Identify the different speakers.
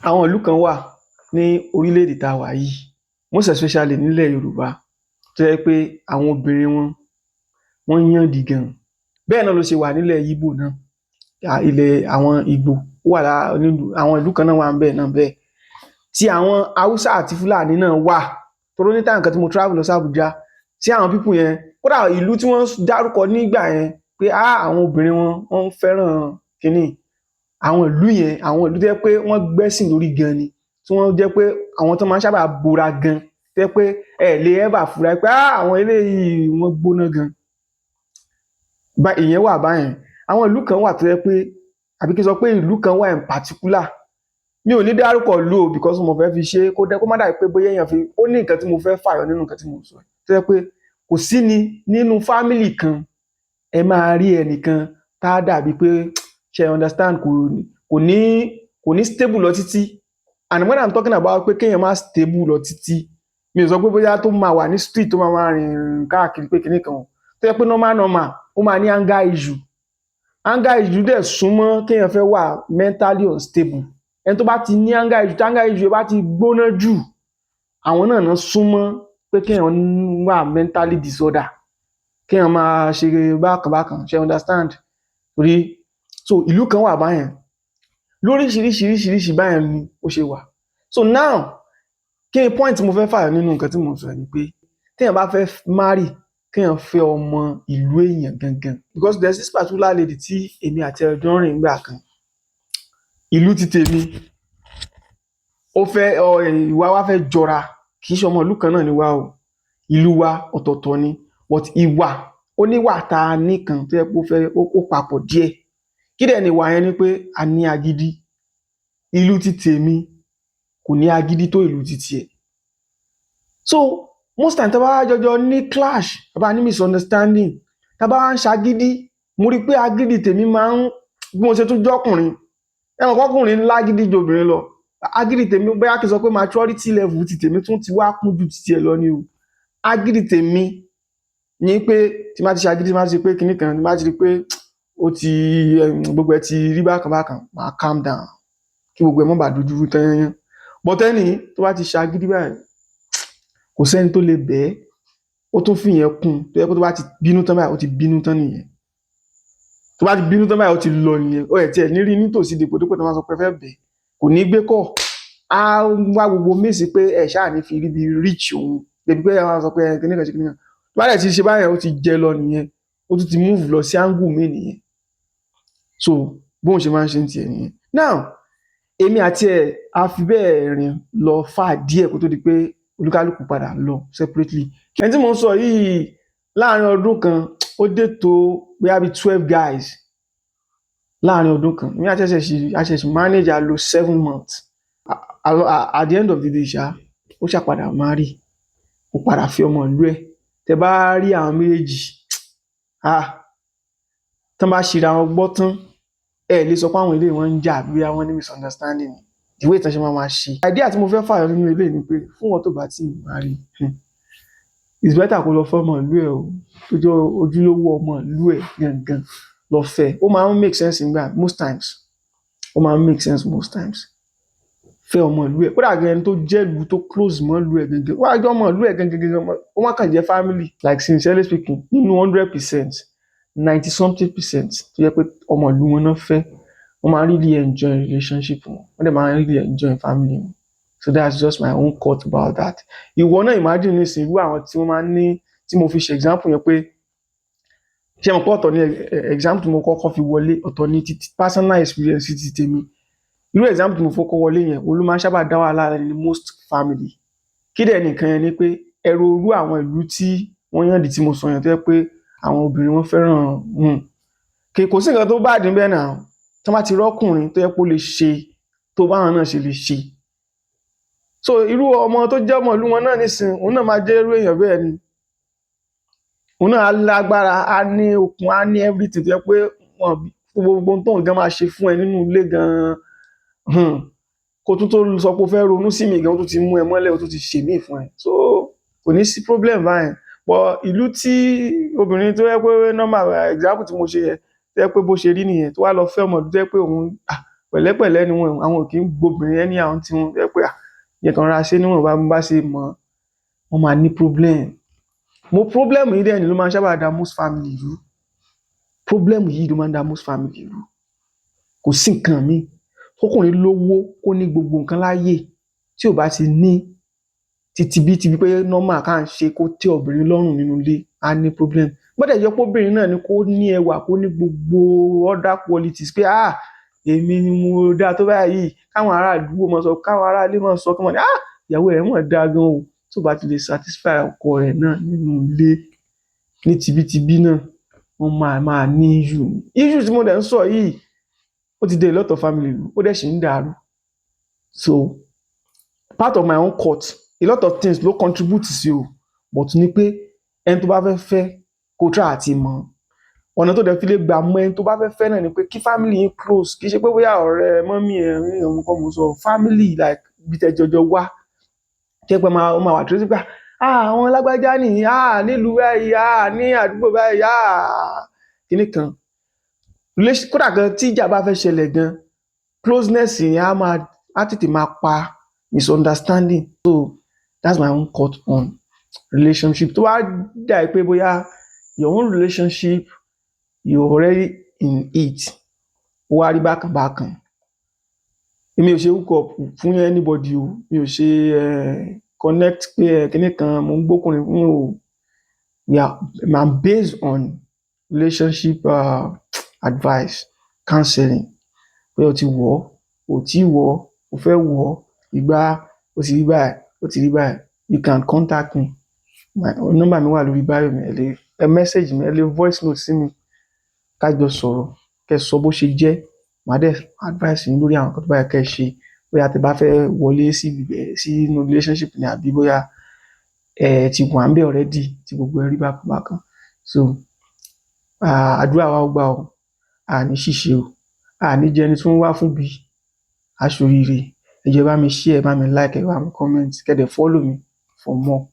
Speaker 1: Àwọn ìlú kan wà ní orílẹ̀-èdè tá a wà yìí, most especially nílẹ̀ Yorùbá, tó jẹ́ pé àwọn obìnrin wọn wọ́n yàndy gan. Bẹ́ẹ̀ náà ló ṣe wà nílẹ̀ Ìgbò náà, ilẹ̀ àwọn Ìgbò wà lára àwọn ìlú kan náà wà ńbẹ̀ náà bẹ́ẹ̀. Tí àwọn Haúsá àti Fúlàní náà wà, torí ní time kan tí mo travel lọ sí Abuja, tí àwọn people yẹn, kódà ìlú tí wọ́n dárúkọ nígbà yẹn pé àwọn obìnrin wọn wọ́n fẹ́ràn kínní, àwọn ìlú yẹn, àwọn ìlú tó jẹ́ pé wọ́n gbẹ́sìn lórí gan ni, tí wọ́n jẹ́ pé àwọn tó máa ń sábà bora gan, tó jẹ́ pé ẹ lè ever fura pé àwọn eléyìí wọ́n gbóná gan. Ìyẹn wà báyẹn. Àwọn ìlú kan wà tó jẹ́ pé, àbí kí n sọ pé ìlú kan wà in particular, mi ò ní dárúkọ ìlú o because mo fẹ́ fi ṣe kó má dàbí pé bóyá èèyàn fi, ó ní nǹkan tí mo fẹ́ fàyọ nínú nǹkan tí mo sọ, tó jẹ́ pé kò sí ni nínú family kan ẹ máa rí ẹnìkan tá a dàbí pé ṣe understand kò ní stable lọ títí. And when I'm talking about pé kéèyàn má stable lọ títí, mi ò sọ pé bóyá tó máa wà ní street tó máa rìn káàkiri pé kinní kan, tó jẹ́ pé normal ó máa ní anger issue. Anger issue dẹ̀ súnmọ́ kéèyàn fẹ́ wà mentally unstable. Ẹni tó bá ti ní anger issue, tí anger issue bá ti gbóná jù, àwọn náà súnmọ́ pé kéèyàn wà mentally disorder, kéèyàn máa ṣe bákan ṣe understand. So ìlú kan wà báyẹn, lóríṣiríṣiríṣiríṣi báyẹn ni ó ṣe wà. So now kí ni point tí mo fẹ́ fàyọ nínú nǹkan tí mo sọ ni pé téèyàn bá fẹ́ marry, kéèyàn fẹ́ ọmọ ìlú èèyàn gangan, because there's this particular lady tí èmi àti ẹjọ́ rìn nígbà kan. Ìlú ti tèmi, ìwà wa fẹ́ jọra, kì í ṣe ọmọ ìlú kan náà ni wá o, ìlú wa ọ̀tọ̀ọ̀tọ̀ ni, but oníwà tá a ní kan tó yẹ pé ó papọ̀ díẹ̀. Kí dẹ̀ ni ìwà yẹn ni pé a ní agídí. Ìlú ti tèmi kò ní agídí tó ìlú ti tiẹ̀. So most time tá a bá jọjọ ní clash, tá a bá ní misunderstanding, tá a bá ń ṣagídí, mo rí pé agídí tèmi máa ń, bí mo ṣe tún jọ́kùnrin, ẹ̀wọ̀n kọ́kùnrin lágídí ju obìnrin lọ. Agídí tèmi, bóyá kí n sọ pé maturity level ti tèmi tún ti wá kún ju ti tiẹ̀ lọ ni o. Agídí tèmi ni pé tí má ti ṣagídí, tí má ti ṣe pé kinní kan, tí má ti rí pé gbogbo ẹ ti rí bákan, máa calm down kí gbogbo ẹ má bàa dojú rú tán yányán. But ẹni tó bá ti ṣagídí báyìí, kò sẹ́ni tó lè bẹ́ẹ̀, ó tún fi yẹn kún, tó yẹ pé tó bá ti bínú tán báyìí, ó ti bínú tán nìyẹn. Tó bá ti bínú tán báyìí, ó ti lọ nìyẹn. Ó ẹ̀ tiẹ̀ ní rí nítòsí dípò tó máa sọ pé fẹ́ bẹ́ẹ̀, kò ní gbé kọ́. Á wá gbogbo mísì pé ẹ̀ ṣáà ní fi rí bí reach òun, débi pé àwọn sọ pé kinní kan ṣe kinní kan. Tó bá dẹ̀ ti ṣe báyẹn, ó ti jẹ lọ nìyẹn, ó tún ti move lọ sí angle mi nìyẹn. So bóun ṣe máa ń ṣe tiẹ̀ nìyẹn. Now èmi àti ẹ̀ a fi bẹ́ẹ̀ rìn lọ fà díẹ̀ kó tó di pé olúkálùkù padà lọ separately. Ẹni tí mo ń sọ yìí, láàárín ọdún kan ó dé tó bóyá bí 12 guys láàárín ọdún kan. Èmi àti àṣẹ̀ṣì manage a lo 7 months. At the end of the day ó ṣàpadà marry, ó padà fi ọmọ ìlú ẹ̀. Tẹ bá rí àwọn méjèèjì, tán bá ṣíra wọn gbọ́ tán, ẹ lè sọ pé àwọn eléyìí wọ́n ń jà bí àwọn ní misunderstanding, ìwé ìtàn ṣe máa ṣe. Idea tí mo fẹ́ fàyọ nínú eléyìí ni pé fún wọn tó bá ti marry, it's better kó lọ fẹ́ ọmọ ìlú ẹ̀ o, tó jẹ́ ojúlówó ọmọ ìlú ẹ̀ gangan lọ fẹ́. Ó máa ń make sense most times. Fẹ́ ọmọ ìlú ẹ̀, kódà gan ẹni tó jẹ́ ìlú tó close mọ́ ìlú ẹ̀ gangan, ó wá jẹ́ ọmọ ìlú ẹ̀ gangan, ó má kàn jẹ́ family. Like sincerely speaking, nínú 100%, 90-something% tó jẹ́ pé ọmọ ìlú wọn náà fẹ́, wọ́n máa really enjoy relationship wọn, wọ́n dẹ̀ máa really enjoy family wọn. So that's just my own thought about that. Ìwọ náà imagine nísìnyí irú àwọn tí wọ́n máa ń ní, tí mo fi ṣe example yẹn pé ṣé mo pọ̀ ọ̀tọ̀ ní example tí mo kọ́kọ́ fi wọlé, ọ̀tọ̀ ní ti personal experience ti tèmi. Irú example tí mo fọ́kọ́ wọlé yẹn, olú máa ń sábà dá wàhálà ní most family. Kí dẹ̀ nìkan yẹn ni pé ẹrù orú àwọn ìlú tí wọ́n yàn dì tí mo sọ yẹn, tó jẹ́ pé àwọn obìnrin wọn fẹ́ràn kò sí nǹkan tó bá dín bẹ́ẹ̀ náà, tí wọ́n bá ti rọ́kùnrin tó yẹ pé ó lè ṣe tó báwọn náà ṣe lè ṣe. So irú ọmọ tó jẹ́ ọmọ ìlú wọn náà nísìn, òun náà máa jẹ́ irú èèyàn bẹ́ẹ̀ ni. Òun náà á lágbára, á ní okun, á ní everything tó yẹ pé gbogbo tó nǹkan máa ṣe fún ẹ nínú ilé gan-an. Kó tún tó sọ pé ó fẹ́ ronú sí mi gan, ó tún ti mú ẹ mọ́lẹ̀, ó tún ti ṣe mí fún ẹ. So kò ní sí problem báyẹn. But ìlú tí obìnrin tó yẹ pé normal example tí mo ṣe yẹ, tó yẹ pé bó ṣe rí nìyẹn, tó wá lọ fẹ́ ọmọ ìlú tó yẹ pé òun pẹ̀lẹ́pẹ̀lẹ́ ni wọn àwọn kì í gbobìnrin ẹni àwọn tí wọn jẹ́ pé yẹ kàn ra ṣe níwọ̀n bá ṣe mọ̀ wọ́n máa ní problem yìí dẹ̀ ni ló máa ń sábà da most family rú yìí ló máa ń da most family rú kò sí nǹkan míì kókùnrin lówó kó ní gbogbo nǹkan láyè tí ò bá ti ní títí pé normal ká ń ṣe kó tẹ́ obìnrin lọ́rùn nínú ilé á ní problem gbọ́dọ̀ yẹ pé obìnrin náà ni kó ní ẹwà kó ní gbogbo other qualities pé èmi ni mo dá tó báyìí káwọn ará àdúgbò mọ̀ sọ káwọn ará ilé mọ̀ sọ kí wọ́n ní ìyàwó rẹ̀ mọ̀ dáa gan o tó bá ti lè satisfy ọkọ rẹ̀ náà nínú ilé ní tibítibí náà wọ́n máa ní issue tí mo dẹ̀ ń sọ yìí ó ti dé a lot of family ó dẹ̀ ṣì ń dàrú so part of my own court a lot of things ló contribute sí o but ní pé ẹni tó bá fẹ́ kó try àti mọ̀ ọ̀nà tó dẹ̀ fi lè gbà mọ ẹni tó bá fẹ́ náà ni pé kí family yín close kì í ṣe pé bóyá ọ̀rẹ́ mọ́mí ẹ̀ òun kọ́ mo sọ family like bí tẹ́jọjọ wá jẹ́ pé ó máa wà tó ṣe pé àwọn lágbájá nìyí nílùú báyìí ní àdúgbò báyìí kíní kan kódà gan tí ìjà bá fẹ́ ṣẹlẹ̀ gan closeness yẹn á tètè máa pa misunderstanding so that's my own thought on relationship tó wá dà pé bóyá your own relationship you're already in it ó wá rí bákan bákan èmi ò ṣe hook up fún anybody o mi ò ṣe connect pé kíní kan mo ń gbókùnrin fún o I'm based on relationship advice counseling pé o ti wọ̀ ọ́ o tí wọ̀ ọ́ o fẹ́ wọ̀ ọ́ ìgbà o ti rí báyìí o ti rí báyìí you can contact me nọ́mbà mi wà lórí báyìí mi ẹ message mi ẹ lè voice note sí mi ká jọ sọ̀rọ̀ kẹ́ sọ bó ṣe jẹ́ màá dẹ̀ advice yín lórí àwọn nǹkan tó bá yẹ kẹ́ ṣe bóyá tẹ́ bá fẹ́ wọlé sínú relationship ni àbí bóyá ti wà ń bẹ̀ already tí gbogbo ẹ rí bákan so àdúrà wa gbà ọ́ àní ṣìṣe o àní jẹ́ ẹni tí wọ́n wá fún bí aṣoríire ẹ jẹ́ bá mi share bá mi like ẹ bá mi comment kẹ́ dẹ̀ follow mi for more.